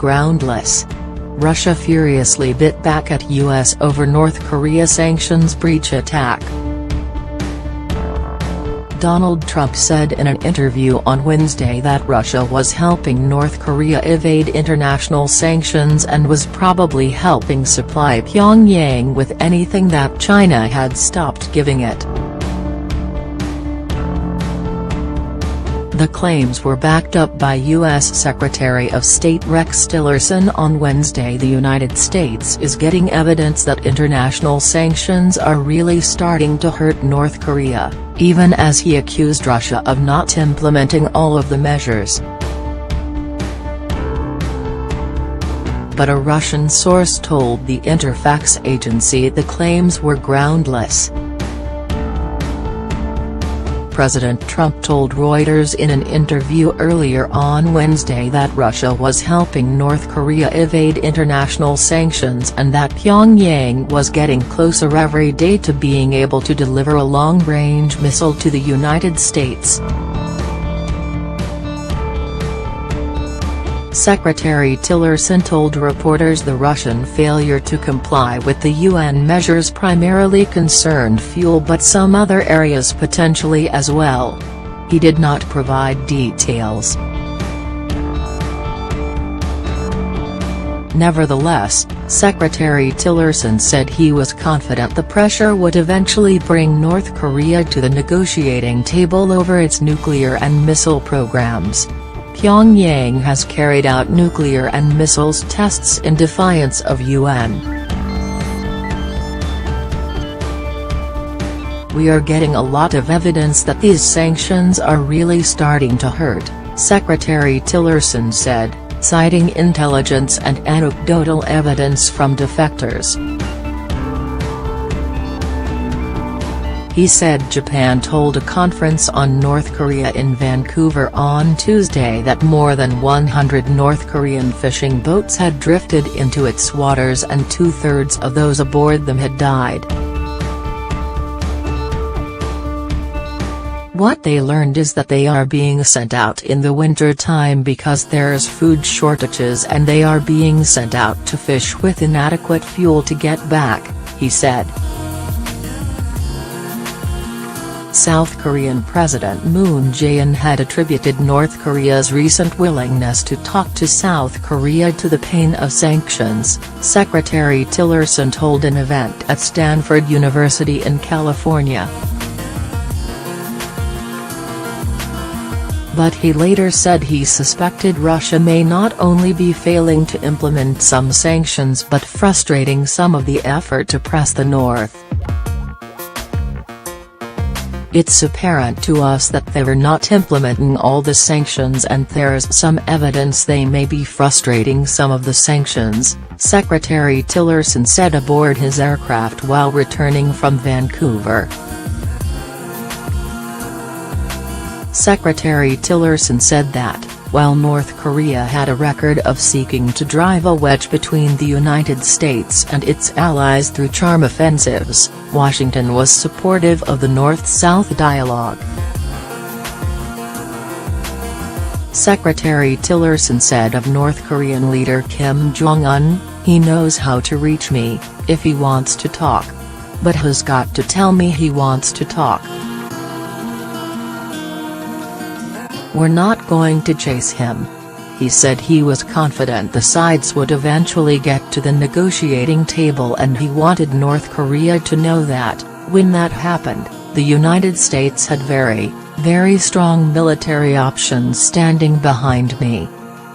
groundless. Russia furiously bit back at US over North Korea sanctions breach attack. Donald Trump said in an interview on Wednesday that Russia was helping North Korea evade international sanctions and was probably helping supply Pyongyang with anything that China had stopped giving it. The claims were backed up by U.S. Secretary of State Rex Tillerson on Wednesday. The United States is getting evidence that international sanctions are really starting to hurt North Korea, even as he accused Russia of not implementing all of the measures. But a Russian source told the Interfax agency the claims were groundless. President Trump told Reuters in an interview earlier on Wednesday that Russia was helping North Korea evade international sanctions and that Pyongyang was getting closer every day to being able to deliver a long-range missile to the United States. Secretary Tillerson told reporters the Russian failure to comply with the UN measures primarily concerned fuel but some other areas potentially as well. He did not provide details. Nevertheless, Secretary Tillerson said he was confident the pressure would eventually bring North Korea to the negotiating table over its nuclear and missile programs. Pyongyang has carried out nuclear and missiles tests in defiance of UN. We are getting a lot of evidence that these sanctions are really starting to hurt, Secretary Tillerson said, citing intelligence and anecdotal evidence from defectors. He said Japan told a conference on North Korea in Vancouver on Tuesday that more than 100 North Korean fishing boats had drifted into its waters and 2/3 of those aboard them had died. What they learned is that they are being sent out in the winter time because there's food shortages and they are being sent out to fish with inadequate fuel to get back, he said. South Korean President Moon Jae-in had attributed North Korea's recent willingness to talk to South Korea to the pain of sanctions, Secretary Tillerson told an event at Stanford University in California. But he later said he suspected Russia may not only be failing to implement some sanctions but frustrating some of the effort to press the North. It's apparent to us that they're not implementing all the sanctions and there's some evidence they may be frustrating some of the sanctions, Secretary Tillerson said aboard his aircraft while returning from Vancouver. Secretary Tillerson said that, while North Korea had a record of seeking to drive a wedge between the United States and its allies through charm offensives, Washington was supportive of the North-South dialogue. Secretary Tillerson said of North Korean leader Kim Jong-un, "He knows how to reach me, if he wants to talk. But he's got to tell me he wants to talk. We're not going to chase him." He said he was confident the sides would eventually get to the negotiating table and he wanted North Korea to know that, when that happened, the United States had very, very strong military options standing behind me.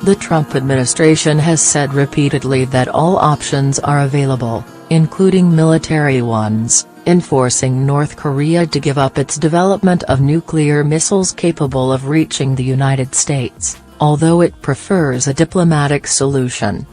The Trump administration has said repeatedly that all options are available, including military ones, enforcing North Korea to give up its development of nuclear missiles capable of reaching the United States, although it prefers a diplomatic solution.